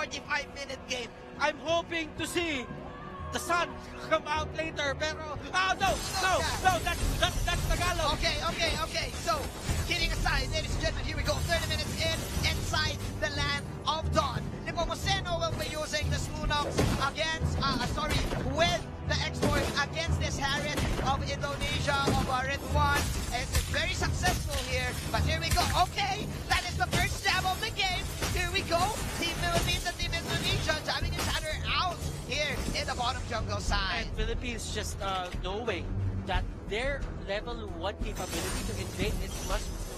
45-minute game. I'm hoping to see the sun come out later, pero that's Tagalog. Okay. So, kidding aside, ladies and gentlemen, here we go. 30 minutes inside the land of Dawn. Nepomuceno will be using the Slunox against, with the export against this Harriet of Indonesia of Red 1. It's very successful here, but here we go. Okay, that is the first jab of the game. Here we go. Team Philippines and Team Indonesia jabbing each other out here in the bottom jungle side. And Philippines just knowing that their level 1 capability to invade is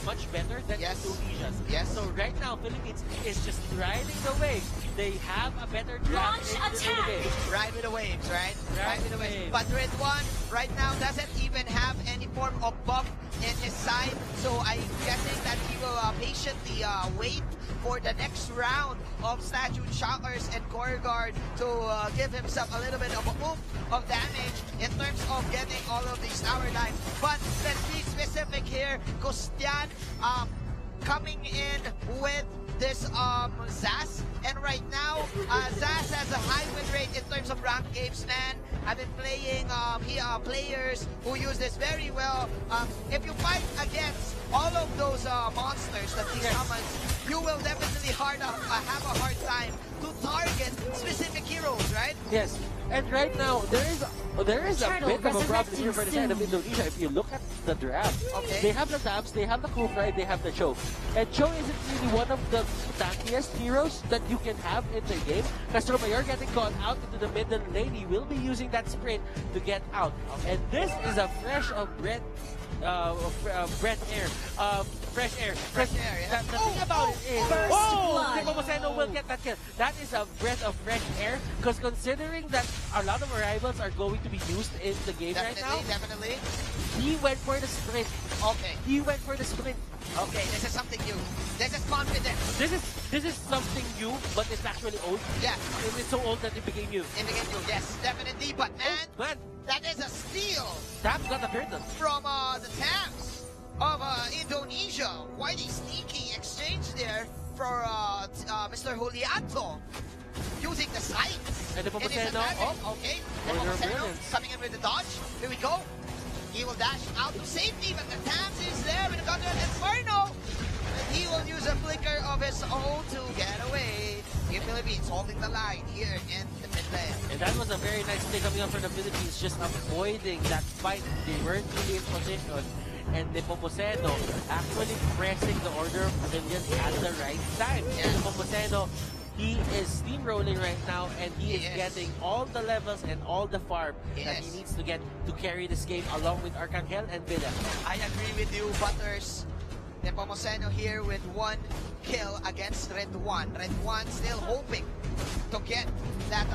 much better than Indonesia's. Yes. So right now, Philippines is just riding the wave. They have a better draft. Ride with the waves, right? Ride with the waves. But Red 1 right now doesn't even have any form of buff in his side. So I'm guessing that he will patiently wait for the next round of Statue Shockers and Core Guard to give himself a little bit of a oomph of damage in terms of getting all of these tower life. But let's be specific here. Gustian coming in with this Zaz, and right now Zaz has a high win rate in terms of ranked games, man. I've been playing players who use this very well. If you fight against all of those monsters that he summons, you will definitely have a hard time to target specific heroes, right? Yes, and right now there is a bit of a problem here for the side of Indonesia. If you look at the draft, they have the tabs, they have the cool ride, they have the Cho. And Cho isn't really one of the tankiest heroes that you can have in the game. Because you're getting caught out into the middle lane, he will be using that sprint to get out. And this is a fresh air. Fresh air. Yeah. The thing about it is, Nepomuceno will get that kill. That is a breath of fresh air, because considering that a lot of arrivals are going to be used in the game right now, Definitely. he went for the sprint. Okay. He went for the sprint. Okay, this is something new. This is confidence. This is something new, but it's actually old. Yeah. It's so old that it became new. It became new, yes, definitely. But man, that is a steal. Tabs got the turtle From the tabs of Indonesia. Quite a sneaky exchange there for Mr. Julianto using the sights. And Nepomuceno, okay. Nepomuceno coming in with the dodge. Here we go. He will dash out to safety, but the tabs is there with the Thunder Inferno. And he will use a flicker of his own to get away. The Philippines holding the line here in the mid lane. And that was a very nice play coming up for the Philippines, just avoiding that fight. They weren't really in position. And Nepomuceno actually pressing the order of brilliance at the right time. Yes. Nepomuceno, he is steamrolling right now, and he is getting all the levels and all the farm that he needs to get to carry this game along with Arcangel and Villa. I agree with you, Butters. Nepomuceno here with 1 kill against Red 1. Red 1 still hoping to get that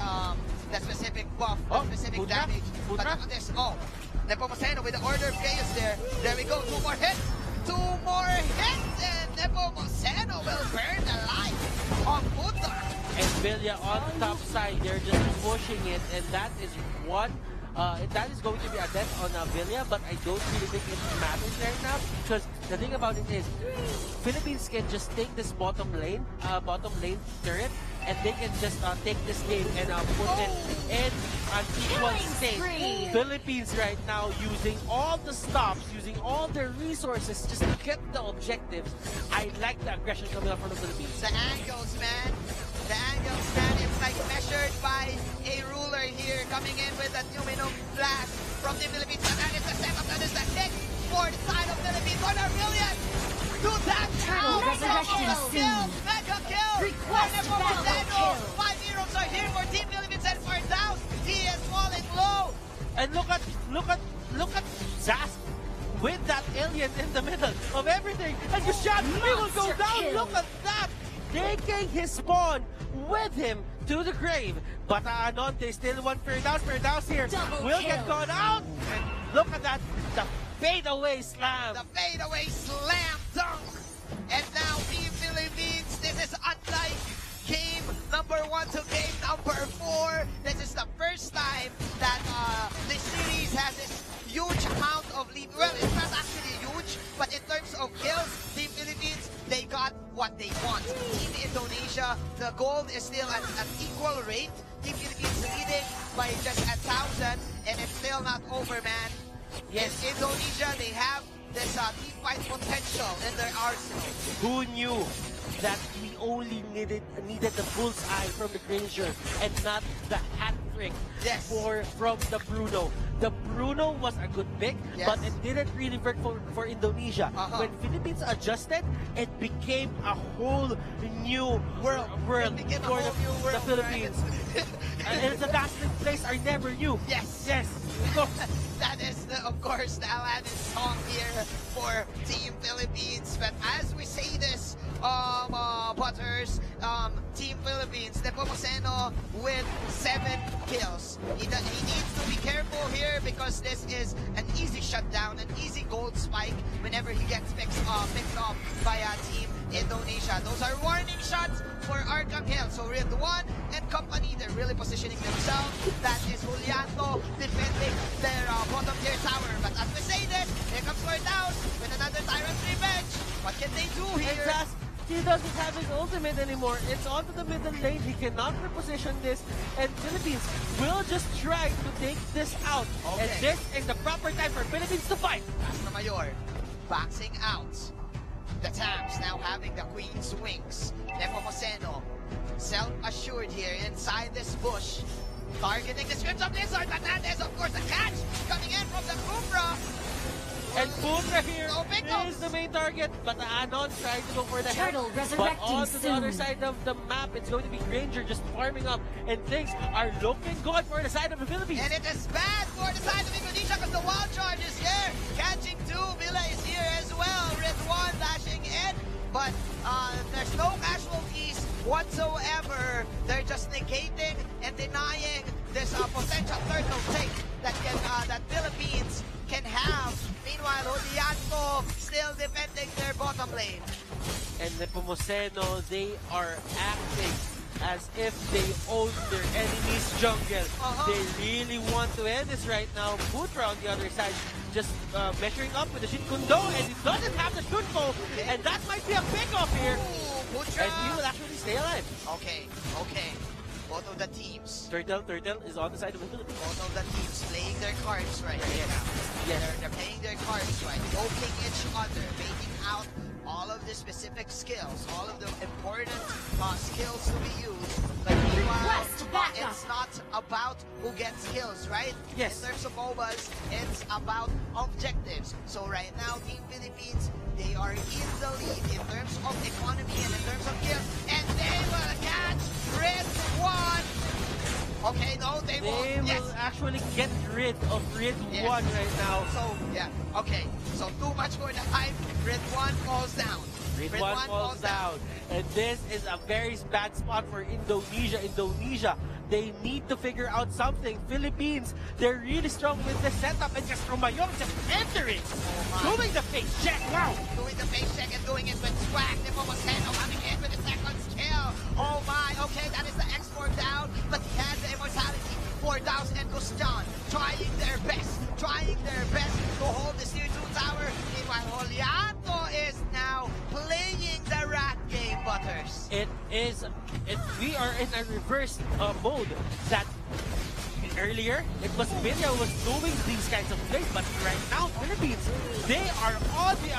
specific buff, specific damage. But look at this. Nepomuceno with the Order of Chaos there. There we go. 2 more hits. 2 more hits, and Nepomuceno will burn the life of Buddha. And Villa on the top side, they're just pushing it, and that is one. That is going to be a death on Villa, but I don't really think it matters right now, because the thing about it is, Philippines can just take this bottom lane turret, and they can just take this game and put it in an equal state. Philippines right now using all the stops, using all their resources just to get the objectives. I like the aggression coming up from the Philippines. The angles, man. The angles, man. It's like measured by a ruler here, coming in with a Numinum blast from the Philippines. And that is the setup, that is the hit for the side of Philippines. On a brilliant to that mega kill. Request battle kill. 5 heroes are here for Team Philippines and for down. He is falling low. And look at Zaz with that alien in the middle of everything. And the shot, he will go down. Look at that. Taking his spawn with him to the grave. But Anonte still one Firdaus. Firdaus here will get caught out. And look at that. The fadeaway slam. The fadeaway slam dunk. And now Team Philippines, this is unlike game number 1 to game number 4. This is the first time that this series has this huge amount of lead. Well, it's not actually huge, but in terms of kills, Team Philippines, they got what they want. Team Indonesia, the gold is still at an equal rate. Team Philippines leading by just 1,000, and it's still not over, man. Yes. In Indonesia, they have this team fight potential in their arsenal. Who knew that we only needed the bullseye from the Granger and not the hat trick Yes. from the Bruno. The Bruno was a good pick, Yes. but it didn't really work for Indonesia. Uh-huh. When Philippines adjusted, it became a whole new world It became a for whole new world, the Philippines. And it's a dazzling place are never new. Yes. Yes. That is, of course, the Aladdin song here for Team Philippines. But as we say this, Butters, Team Philippines, Nepomuceno with 7 kills. He needs to be careful here because this is an easy shutdown, an easy gold spike whenever he gets picked off by Team Indonesia. Those are warning shots for Arcangel. So Red1 and company, they're really positioning themselves. That is Juliano defending their bottom tier tower. But as we say this, here comes Down with another Tyrant's Revenge. What can they do And here? just, he doesn't have his ultimate anymore. It's onto the middle lane. He cannot reposition this. And Philippines will just try to take this out. And Okay. this is the proper time for Philippines to fight. Astro Mayor boxing out. The Tams now having the Queen's Wings. Nepomuceno self-assured here inside this bush. Targeting the scripts of Blizzard, but that is of course a catch coming in from the Cobra. And Putra here No pickups. is the main target, but the Anon trying to go for the head. Turtle But resurrecting on to the other soon. side of the map, it's going to be Granger just farming up, and things are looking good for the side of the Philippines. And it is bad for the side of Indonesia because the wild charge is here. Catching 2, Villa is here as well. Red1 dashing in, but there's no casualties whatsoever. They're just negating and denying this potential turtle take that Philippines can have. Meanwhile, Odianto still defending their bottom lane. And Nepomuceno, they are acting as if they own their enemy's jungle. They really want to end this right now. Putra on the other side just measuring up with the Shinkundo, and he doesn't have the Shunko, and that might be a pick-off here. Ooh, Putra. And he will actually stay alive. Okay. Both of the teams. Turtle is on the side of the Philippines. Both of the teams playing their cards right Yes. now. Yes. They're playing their cards right, poking each other, making out all of the specific skills, all of the important skills to be used. But meanwhile, Request backup. it's not about who gets kills, right? Yes. In terms of MOBAs, it's about objectives. So right now, Team Philippines, they are in the lead in terms of economy and in terms of kills, and they will catch Red1. Okay, no, they They won't. Yes. will actually get rid of Red Yes. 1 right now. So, yeah, okay. So, too much for the hype. Red1 falls down. Red 1 falls down. And this is a very bad spot for Indonesia. They need to figure out something. Philippines, they're really strong with the setup. And just Romayon just entering. Doing the face check. Wow. Doing the face check and doing it with swag. Nepomuceno coming in with the second kill. Oh my, okay, that is the export down. But he has the immortality. 4,000 and Gusjan trying their best to hold this tier 2 tower. Meanwhile, Juliano is now playing the rat game, Butters. We are in a reverse mode that earlier it was Villa was doing these kinds of plays, but right now Philippines, they are on the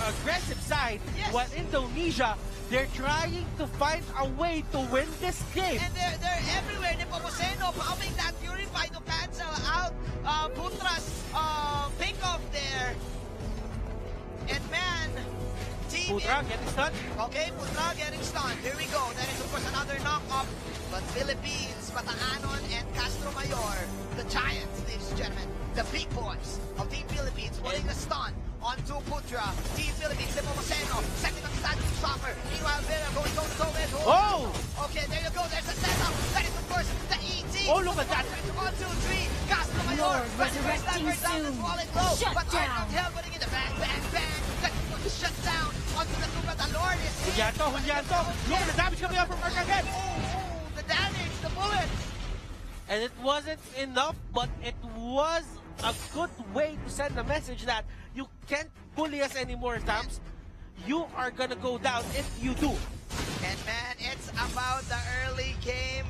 aggressive side. Yes. While Indonesia, they're trying to find a way to win this game. And they're everywhere. Nepomuceno popping that Purify to cancel out Putra's pick-off there. And man, Team Putra getting stunned. Okay, Putra getting stunned. Here we go. That is, of course, another knock-up. But Philippines, Bataanon, and Castro Mayor, the Giants, ladies and gentlemen, the big boys of Team Philippines, putting the stun onto Putra. Team Philippines, Nepomuceno, second on the side of the shopper. Meanwhile, Villa going toe-to-toe with Oh! Okay, there you go. There's a setup. That is, of course, the ET. Oh, look at that. 1, 2, 3. Castro Mayor. Lord, resurrecting soon. Shut But down. Arcangel putting in the bang, bang, bang. Shut down onto the Cobra. The Lord is here. Juliano. Look at the damage coming out from Arcangel. Oh, the damage, the bullet. And it wasn't enough, but it was a good way to send a message that you can't bully us anymore, Tams. you are gonna go down if you do. And man, it's about the early game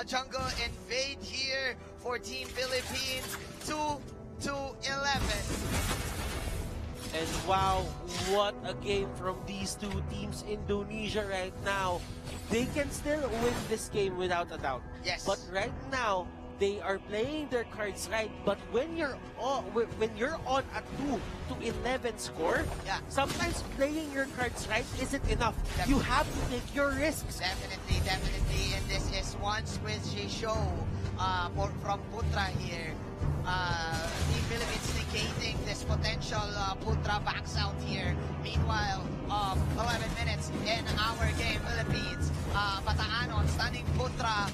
jungle invade here for Team Philippines. 2-11. And wow, what a game from these two teams. Indonesia right now, they can still win this game without a doubt. Yes. But right now, they are playing their cards right. But when you're on a 2-11 score, Yeah. sometimes playing your cards right isn't enough. Definitely. You have to take your risks. Definitely. And this is one squishy show from Putra here. Team Philippines negating this potential Putra backs out here. Meanwhile, 11 minutes in our game, Philippines, Bataanon stunning Putra.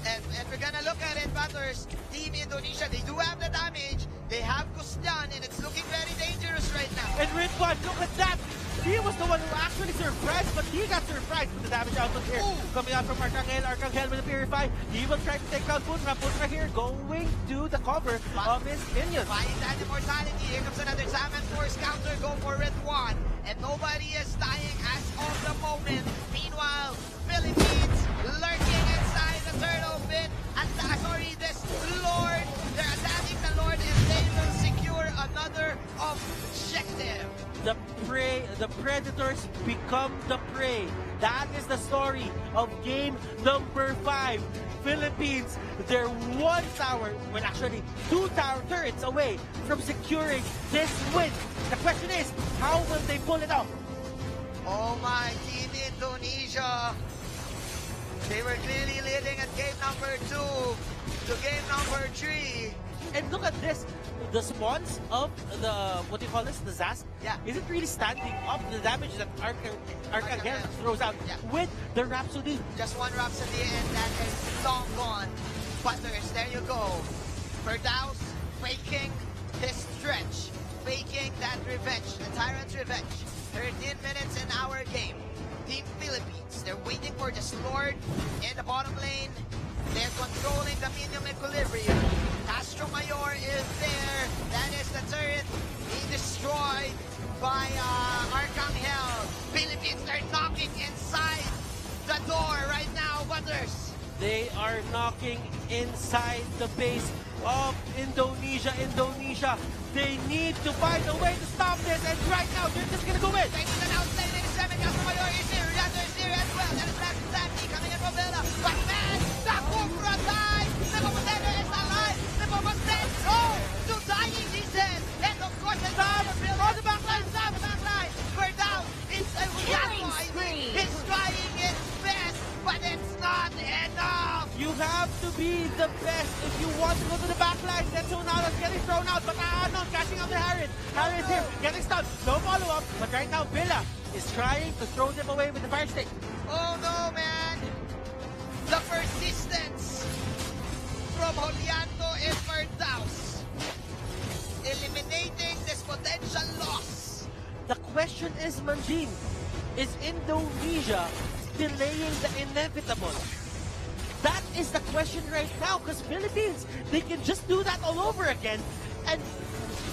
And we're gonna look at it, Butters. Team Indonesia, they do have the damage. They have Gustian, and it's looking very dangerous right now. And Ridwan, look at that! He was the one who actually surprised, but he got surprised with the damage output here. Ooh. Coming out from Arcangel with the Purify. He will try to take down Putra. Putra here going to the cover of his minions. Finds that immortality. Here comes another Salmon Force counter. Go for Ridwan. And nobody is dying as of the moment. Meanwhile, Philippines lurking inside the turtle pit. And this Lord, they're attacking the Lord, and they will secure another objective. The predators become the prey. That is the story of game number 5. Philippines, they're 1 tower, well actually 2 tower turrets away from securing this win. The question is, how will they pull it off? Oh my, Team Indonesia. They were clearly leading at game number 2 to game number 3. And look at this. The spawns of the, what do you call this, the Zast, Yeah. isn't really standing up the damage that Arcangel throws out Yeah. with the Rhapsody. Just one Rhapsody and that is long gone. Butters, there you go. Firdaus faking this stretch. Faking that revenge, the Tyrant's revenge. 13 minutes in our game. Team Philippines, they're waiting for the Lord in the bottom lane. They're controlling the minion equilibrium. Castro Mayor is there. That is the turret being destroyed by Arcangel. Philippines, they're knocking inside the door right now, Butters. They are knocking inside the base of Indonesia. They need to find a way to stop this, and right now they're just gonna go in. Thanks to the outside, 87, Castro Mayor is here. Riander is here as well. That is Sandy coming in from Villa. But man, the Cobra died. The Commander is alive. The Commander, oh, to dying, he says. And of course, the on the back line. Firdaus, it's a Killing I spree. think he's trying his best, but it's not enough. You have to be the best if you want to go to the back line. That's Sonadas getting thrown out, but Arnold catching up to Harris. Harris here, getting stunned. No follow-up, but right now Villa is trying to throw them away with the fire stick. Oh no, man. The persistence from Julianto and Firdaus. Eliminating this potential loss. The question is, Manjin, is Indonesia delaying the inevitable? That is the question right now, because Philippines, they can just do that all over again and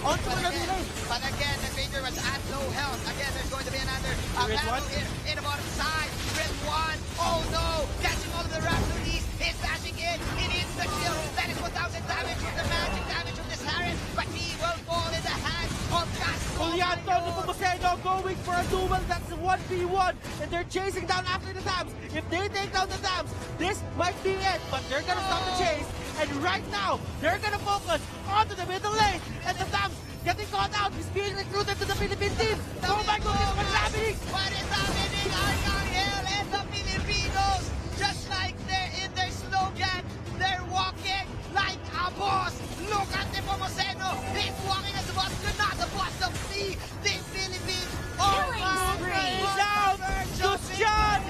onto another lane. But again, the Vader was at low health. Again, there's going to be another battle here in the bottom side. Red 1. Oh no! Catching all of the Rhapsodies. He's dashing in. He needs the kill. That is 1,000 damage from the magic damage from this Harris. But he will fall in the hands of Castro. Julianto Nepomuceno going for a duel. That's 1v1, and they're chasing down after the dams. If they take down the dams, this might be it, but they're gonna stop the chase. And right now, they're gonna focus onto the middle lane, and the dams getting caught out. He's being recruited to the Philippine team. Oh my goodness, what's happening? What is happening? Arcangel and the Filipinos, just like they're in their slogan, they're walking like a boss. Look at Nepomuceno. He's walking as a boss. You're not the boss of me. The Philippines. Oh Killing my spree. He's out! Gustian!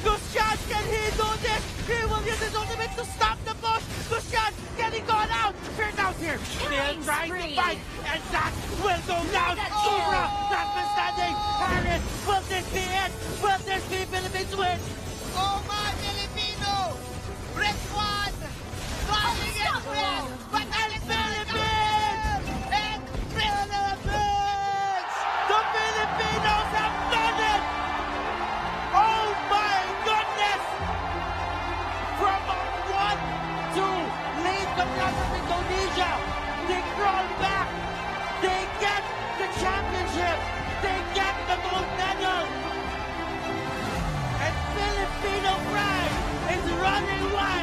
Gustian, can he do this? He will use his ultimate to stop the push. Gustian getting gone out. Firdaus here. They're trying to spree. fight, and that will go down. That's Cobra, it. that's been standing. Harris, will this be it? Will this be Philippines win? Oh my Filipino! Red 1! Trying it well! But that is Philippines! And Philippines! The Filipinos have done front of Indonesia. They crawl back. They get the championship. They get the gold medal. And Filipino pride is running wild.